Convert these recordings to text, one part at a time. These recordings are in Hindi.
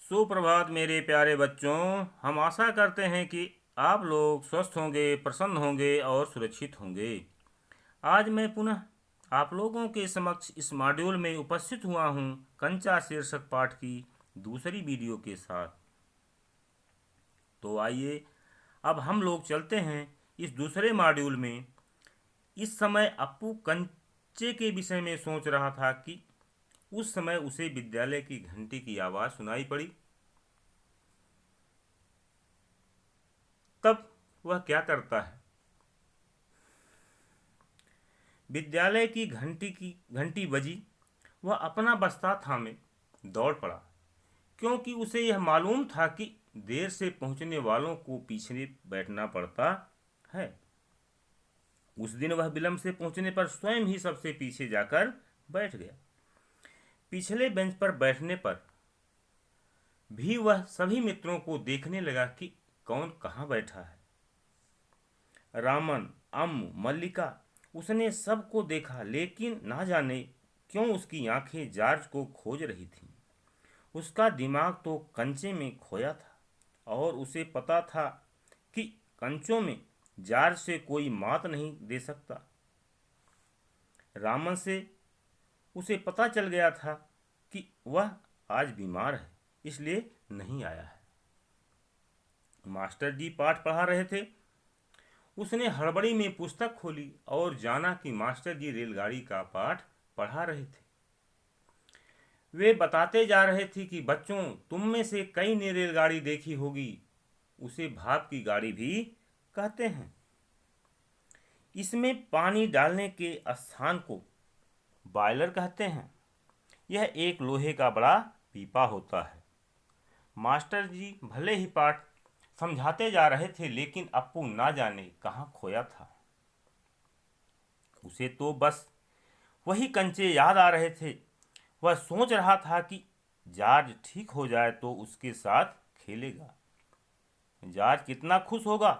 सुप्रभात मेरे प्यारे बच्चों। हम आशा करते हैं कि आप लोग स्वस्थ होंगे, प्रसन्न होंगे और सुरक्षित होंगे। आज मैं पुनः आप लोगों के समक्ष इस मॉड्यूल में उपस्थित हुआ हूँ कंचा शीर्षक पाठ की दूसरी वीडियो के साथ। तो आइए अब हम लोग चलते हैं इस दूसरे मॉड्यूल में। इस समय अप्पू कंचे के विषय में सोच रहा था कि उस समय उसे विद्यालय की घंटी की आवाज़ सुनाई पड़ी। तब वह क्या करता है? विद्यालय की घंटी बजी। वह अपना बस्ता थामे दौड़ पड़ा, क्योंकि उसे यह मालूम था कि देर से पहुंचने वालों को पीछे बैठना पड़ता है। उस दिन वह विलंब से पहुंचने पर स्वयं ही सबसे पीछे जाकर बैठ गया। पिछले बेंच पर बैठने पर भी वह सभी मित्रों को देखने लगा कि कौन कहाँ बैठा है। रामन, अम्मू, मल्लिका, उसने सबको देखा, लेकिन ना जाने क्यों उसकी आंखें जॉर्ज को खोज रही थीं। उसका दिमाग तो कंचे में खोया था और उसे पता था कि कंचों में जॉर्ज से कोई मात नहीं दे सकता। रामन से उसे पता चल गया था कि वह आज बीमार है, इसलिए नहीं आया है। मास्टर जी पाठ पढ़ा रहे थे। उसने हड़बड़ी में पुस्तक खोली और जाना कि मास्टर जी रेलगाड़ी का पाठ पढ़ा रहे थे। वे बताते जा रहे थे कि बच्चों, तुम में से कई ने रेलगाड़ी देखी होगी। उसे भाप की गाड़ी भी कहते हैं। इसमें पानी डालने के स्थान को बॉयलर कहते हैं। यह एक लोहे का बड़ा पीपा होता है। मास्टर जी भले ही पाठ समझाते जा रहे थे, लेकिन अप्पू ना जाने कहाँ खोया था। उसे तो बस वही कंचे याद आ रहे थे। वह सोच रहा था कि जॉर्ज ठीक हो जाए तो उसके साथ खेलेगा। जॉर्ज कितना खुश होगा।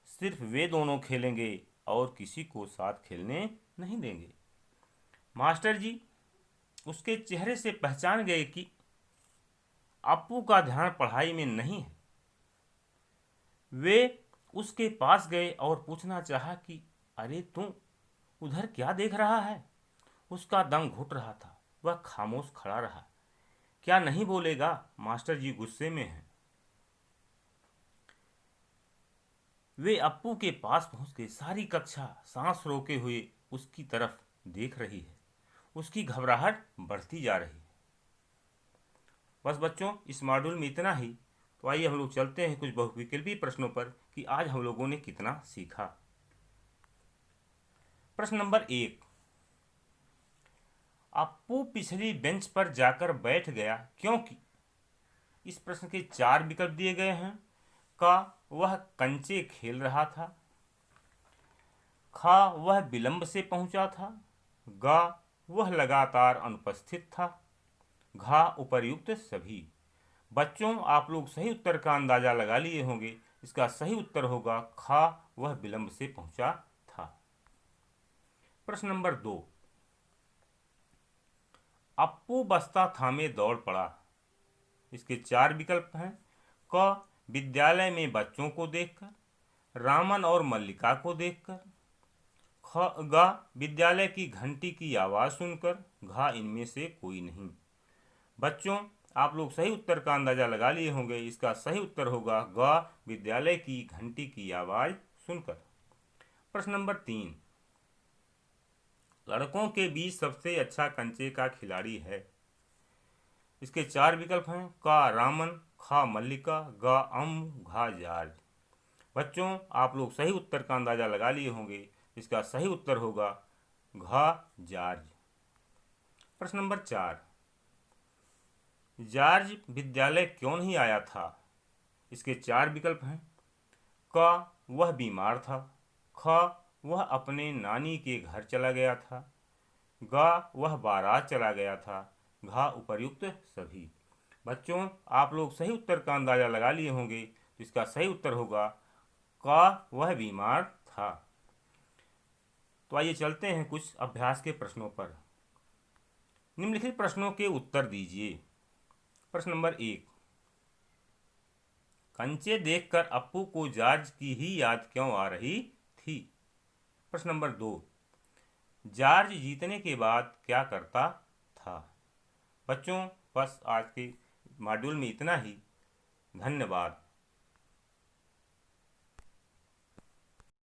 सिर्फ वे दोनों खेलेंगे और किसी को साथ खेलने नहीं देंगे। मास्टर जी उसके चेहरे से पहचान गए कि अप्पू का ध्यान पढ़ाई में नहीं है। वे उसके पास गए और पूछना चाहा कि अरे तुम उधर क्या देख रहा है? उसका दम घुट रहा था। वह खामोश खड़ा रहा। क्या नहीं बोलेगा? मास्टर जी गुस्से में हैं। वे अप्पू के पास पहुंच गए। सारी कक्षा सांस रोके हुए उसकी तरफ देख रही है। उसकी घबराहट बढ़ती जा रही है। बस बच्चों, इस मॉड्यूल में इतना ही। तो आइए हम लोग चलते हैं कुछ बहुविकल्पी प्रश्नों पर कि आज हम लोगों ने कितना सीखा। प्रश्न नंबर 1। अप्पू पिछली बेंच पर जाकर बैठ गया क्योंकि। इस प्रश्न के 4 विकल्प दिए गए हैं। का, वह कंचे खेल रहा था। खा, वह विलंब से पहुंचा था। गा, वह लगातार अनुपस्थित था। घा, उपर्युक्त सभी। बच्चों, आप लोग सही उत्तर का अंदाजा लगा लिए होंगे। इसका सही उत्तर होगा खा, वह विलंब से पहुंचा था। प्रश्न नंबर 2। अप्पू बस्ता थामे दौड़ पड़ा। इसके 4 विकल्प हैं। क, विद्यालय में बच्चों को देखकर। रामन और मल्लिका को देखकर। गा, विद्यालय की घंटी की आवाज़ सुनकर। घा, इनमें से कोई नहीं। बच्चों, आप लोग सही उत्तर का अंदाजा लगा लिए होंगे। इसका सही उत्तर होगा गा, विद्यालय की घंटी की आवाज़ सुनकर। प्रश्न नंबर 3। लड़कों के बीच सबसे अच्छा कंचे का खिलाड़ी है। इसके 4 विकल्प हैं। का, रामन। खा, मल्लिका। गा, घा, जॉर्ज। बच्चों, आप लोग सही उत्तर का अंदाजा लगा लिए होंगे। इसका सही उत्तर होगा घा, जॉर्ज। प्रश्न नंबर 4। जॉर्ज विद्यालय क्यों नहीं आया था? इसके 4 विकल्प हैं। का, वह बीमार था। ख, वह अपने नानी के घर चला गया था। गा, वह बारात चला गया था। घा, उपर्युक्त सभी। बच्चों, आप लोग सही उत्तर का अंदाजा लगा लिए होंगे। तो इसका सही उत्तर होगा का, वह बीमार था। तो आइए चलते हैं कुछ अभ्यास के प्रश्नों पर। निम्नलिखित प्रश्नों के उत्तर दीजिए। प्रश्न नंबर 1। कंचे देखकर अप्पू को जॉर्ज की ही याद क्यों आ रही थी? प्रश्न नंबर 2, जॉर्ज जीतने के बाद क्या करता था? बच्चों, बस आज के मॉड्यूल में इतना ही। धन्यवाद।